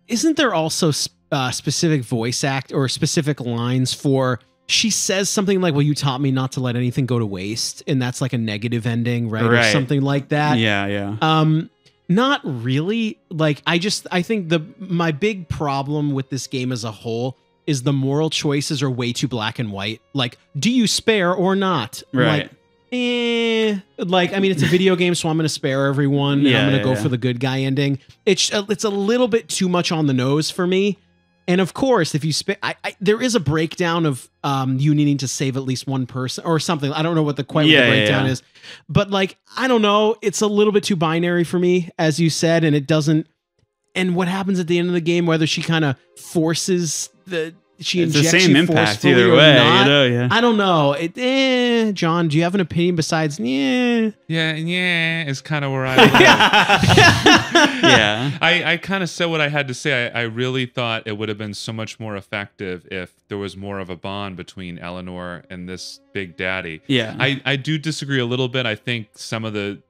isn't there also specific voice act or specific lines for, she says something like, well, you taught me not to let anything go to waste. And that's like a negative ending, right? Or something like that. Yeah. Not really. Like, I think my big problem with this game as a whole is the moral choices are way too black and white. Like, do you spare or not? Right. Like, I mean, it's a video game, so I'm going to spare everyone. And I'm going to go for the good guy ending. It's a little bit too much on the nose for me. And of course, if you there is a breakdown of you needing to save at least one person or something. I don't know what the breakdown is, but like, I don't know. It's a little bit too binary for me, as you said, and it doesn't. And what happens at the end of the game, whether she kind of forces injects the same you impact either way. Not, yeah. I don't know. John, do you have an opinion besides? Yeah, is kind of where I yeah. I kind of said what I had to say. I really thought it would have been so much more effective if there was more of a bond between Eleanor and this big daddy. Yeah. I do disagree a little bit. I think some of the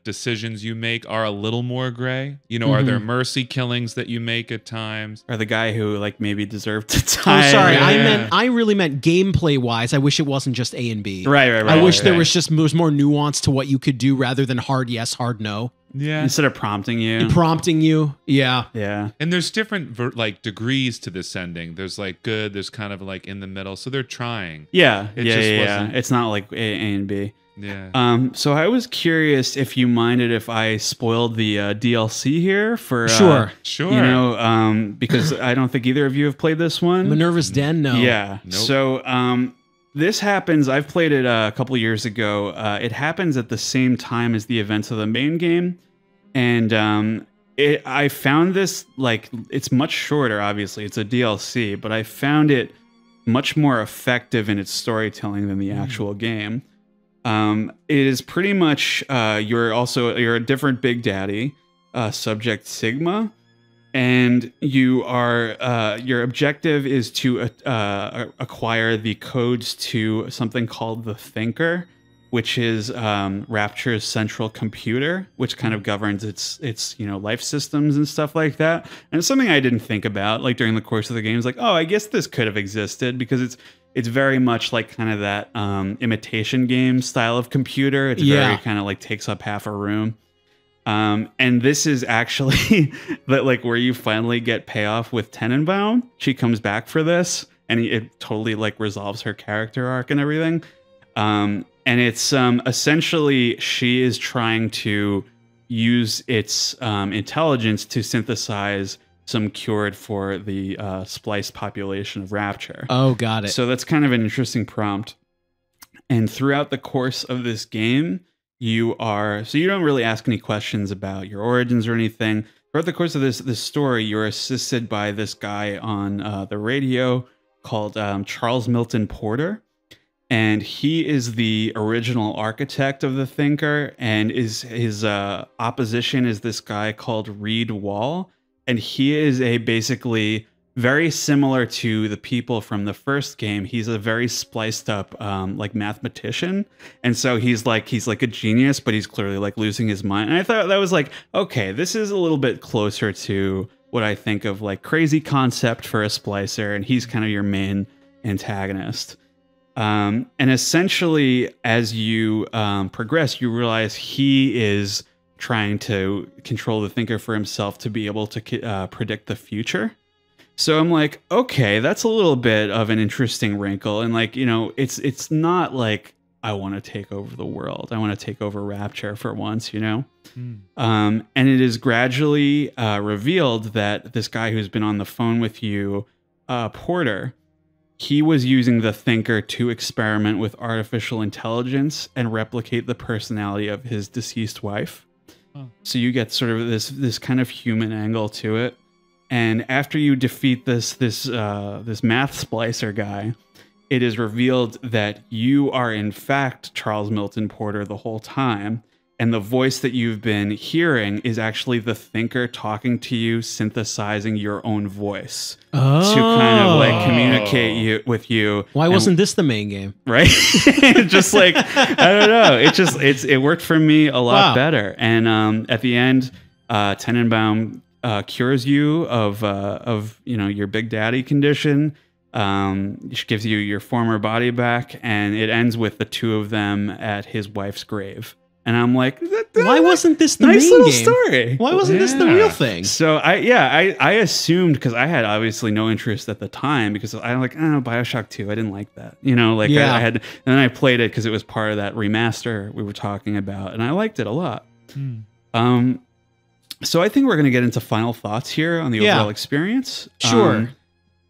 decisions you make are a little more gray. You know, are there mercy killings that you make at times? Or the guy who like maybe deserved to die. Oh, sorry. I really meant gameplay wise. I wish it wasn't just A and B. Right. I wish there was more nuance to what you could do rather than hard yes, hard no. Yeah. Instead of prompting you. Yeah. Yeah. And there's different like degrees to this ending. There's like good, there's kind of like in the middle. So they're trying. Yeah. It just wasn't. It's not like A and B. Yeah. So I was curious if you minded if I spoiled the DLC here for Sure. Sure. You know, because I don't think either of you have played this one. Minerva's Den, no. Yeah. Nope. So this happens. I've played it a couple years ago. It happens at the same time as the events of the main game, and I found this like it's much shorter. Obviously, it's a DLC, but I found it much more effective in its storytelling than the actual game. It is pretty much you're a different Big Daddy, Subject Sigma, and you are your objective is to acquire the codes to something called the Thinker, which is Rapture's central computer, which kind of governs its life systems and stuff like that. And it's something I didn't think about like during the course of the game. It's like, oh, I guess this could have existed because it's very much like kind of that imitation game style of computer. It's very kind of like takes up half a room. And this is actually that like where you finally get payoff with Tenenbaum. She comes back for this and it totally like resolves her character arc and everything. And it's essentially she is trying to use its intelligence to synthesize some cured for the spliced population of Rapture. Oh, got it. So that's kind of an interesting prompt. And throughout the course of this game, you don't really ask any questions about your origins or anything. Throughout the course of this story, you're assisted by this guy on the radio called Charles Milton Porter. And he is the original architect of the Thinker, and his opposition is this guy called Reed Wall. And he is basically very similar to the people from the first game. He's a very spliced up like mathematician. And so he's like a genius, but he's clearly like losing his mind. And I thought that was like, okay, this is a little bit closer to what I think of like crazy concept for a splicer. And he's kind of your main antagonist. And essentially as you progress, you realize he is trying to control the Thinker for himself to be able to predict the future. So I'm like, okay, that's a little bit of an interesting wrinkle. And like, it's not like I want to take over the world. I want to take over Rapture for once, And it is gradually revealed that this guy who's been on the phone with you, Porter, he was using the Thinker to experiment with artificial intelligence and replicate the personality of his deceased wife. So you get sort of this kind of human angle to it, and after you defeat this math splicer guy, it is revealed that you are in fact Charles Milton Porter the whole time. And the voice that you've been hearing is actually the thinker talking to you, synthesizing your own voice to kind of like communicate with you. Why wasn't this the main game? Right? Just like, I don't know. It worked for me a lot better. And at the end, Tenenbaum cures you of your Big Daddy condition. She gives you your former body back, and it ends with the two of them at his wife's grave. And I'm like, why wasn't this the nice main little game? Story? Why wasn't this the real thing? So I assumed, because I had obviously no interest at the time, because I like, Bioshock 2, I didn't like that. I had, and then I played it because it was part of that remaster we were talking about, and I liked it a lot. So I think we're going to get into final thoughts here on the overall experience. Sure.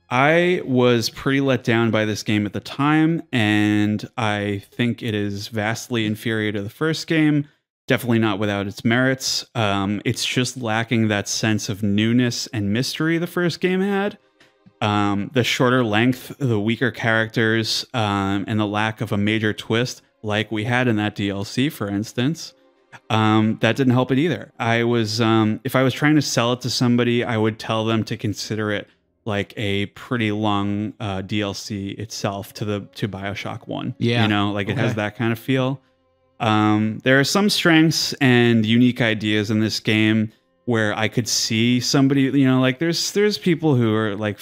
I was pretty let down by this game at the time, and I think it is vastly inferior to the first game. Definitely not without its merits. It's just lacking that sense of newness and mystery the first game had. The shorter length, the weaker characters, and the lack of a major twist like we had in that DLC, for instance, that didn't help it either. If I was trying to sell it to somebody, I would tell them to consider it like a pretty long DLC itself to Bioshock 1. Yeah. It has that kind of feel. There are some strengths and unique ideas in this game where I could see somebody, there's people who are like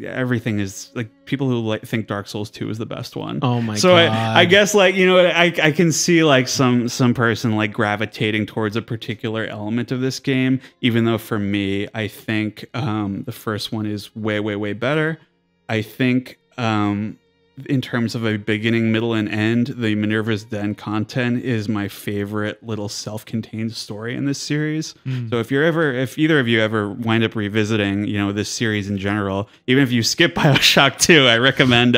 everything is like people who think Dark Souls 2 is the best one. Oh my God. So I guess I can see like some person like gravitating towards a particular element of this game, even though for me, I think the first one is way, way, way better. I think in terms of a beginning, middle, and end, the Minerva's Den content is my favorite little self-contained story in this series. So if either of you ever wind up revisiting, this series in general, even if you skip Bioshock 2, I recommend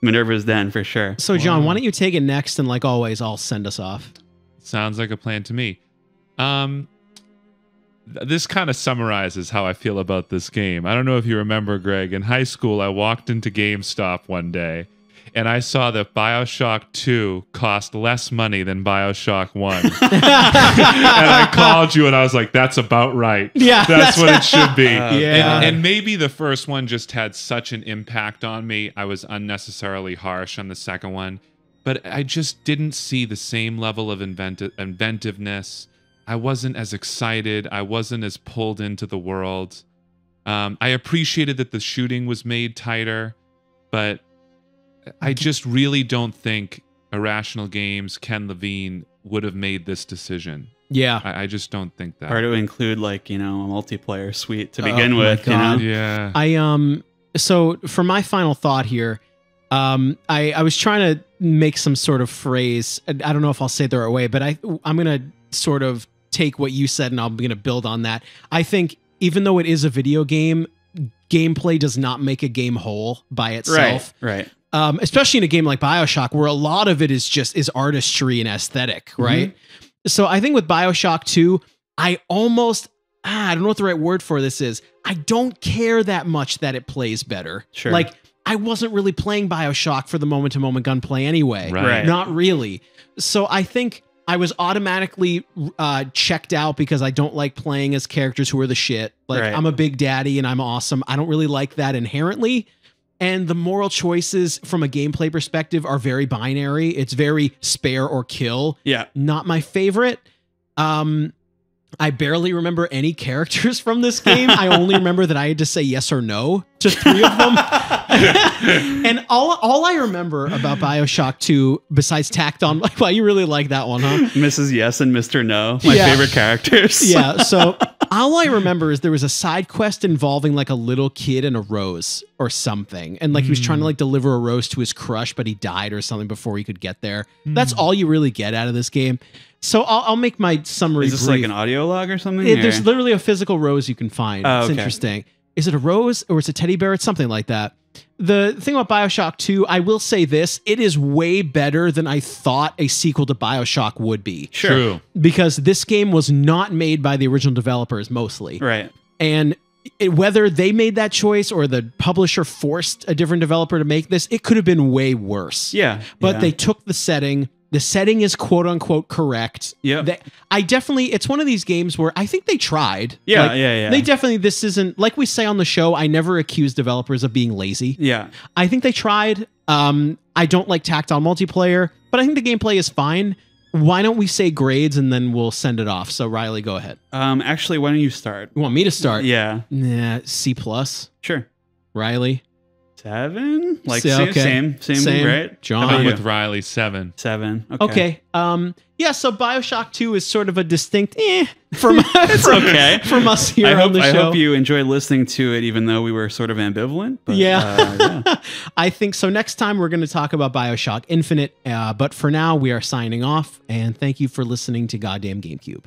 Minerva's Den for sure. So John, why don't you take it next, and like always, I'll send us off. Sounds like a plan to me. This kind of summarizes how I feel about this game. I don't know if you remember, Greg, in high school, I walked into GameStop one day and I saw that Bioshock 2 cost less money than Bioshock 1. And I called you and I was like, that's about right. Yeah. That's what it should be. Yeah. And maybe the first one just had such an impact on me. I was unnecessarily harsh on the second one. But I just didn't see the same level of inventiveness. I wasn't as excited. I wasn't as pulled into the world. I appreciated that the shooting was made tighter, but I just really don't think Irrational Games, Ken Levine would have made this decision. Yeah. I just don't think that. Or to include a multiplayer suite to begin with. Yeah. So for my final thought here, I was trying to make some sort of phrase. I don't know if I'll say it the right way, but I'm going to sort of take what you said and I'm going to build on that. I think even though it is a video game, gameplay does not make a game whole by itself. Right. Especially in a game like Bioshock, where a lot of it is artistry and aesthetic, right? So I think with Bioshock 2, I don't know what the right word for this is. I don't care that much that it plays better. Sure. Like, I wasn't really playing Bioshock for the moment-to-moment gunplay anyway. Right. Not really. So I think I was automatically checked out because I don't like playing as characters who are the shit. Like, I'm a big daddy and I'm awesome. I don't really like that inherently. And the moral choices from a gameplay perspective are very binary. It's very spare or kill. Yeah. Not my favorite. I barely remember any characters from this game. I only remember that I had to say yes or no to 3 of them. And all I remember about Bioshock 2, besides tacked on, like, wow, you really like that one, huh? Mrs. Yes and Mr. No, my favorite characters. Yeah, so all I remember is there was a side quest involving like a little kid and a rose or something. And like he was trying to like deliver a rose to his crush, but he died or something before he could get there. That's all you really get out of this game. So I'll make my summary. Is this brief. like an audio log or something? There's literally a physical rose you can find. Oh, it's interesting. Is it a rose or it's a teddy bear? It's something like that. The thing about Bioshock 2, I will say this, it is way better than I thought a sequel to Bioshock would be. True. Because this game was not made by the original developers, mostly. Right. And whether they made that choice or the publisher forced a different developer to make this, it could have been way worse. Yeah. But they took the setting. The setting is quote unquote correct. Yeah. It's one of these games where I think they tried. Yeah, Like, yeah. They definitely, this isn't, like we say on the show, I never accuse developers of being lazy. Yeah. I think they tried. I don't like tactile multiplayer, but I think the gameplay is fine. Why don't we say grades and then we'll send it off? So Riley, go ahead. Actually, why don't you start? You want me to start? Yeah. Nah, C plus. Sure. Riley. 7? Like Same, same, right? John. I'm with Riley, 7. 7. Okay. Yeah, so Bioshock 2 is sort of a distinct from It's okay. from us here on the show. I hope you enjoyed listening to it, even though we were sort of ambivalent. But, yeah. I think so. Next time we're going to talk about Bioshock Infinite. But for now, we are signing off. And thank you for listening to Goddamn GameCube.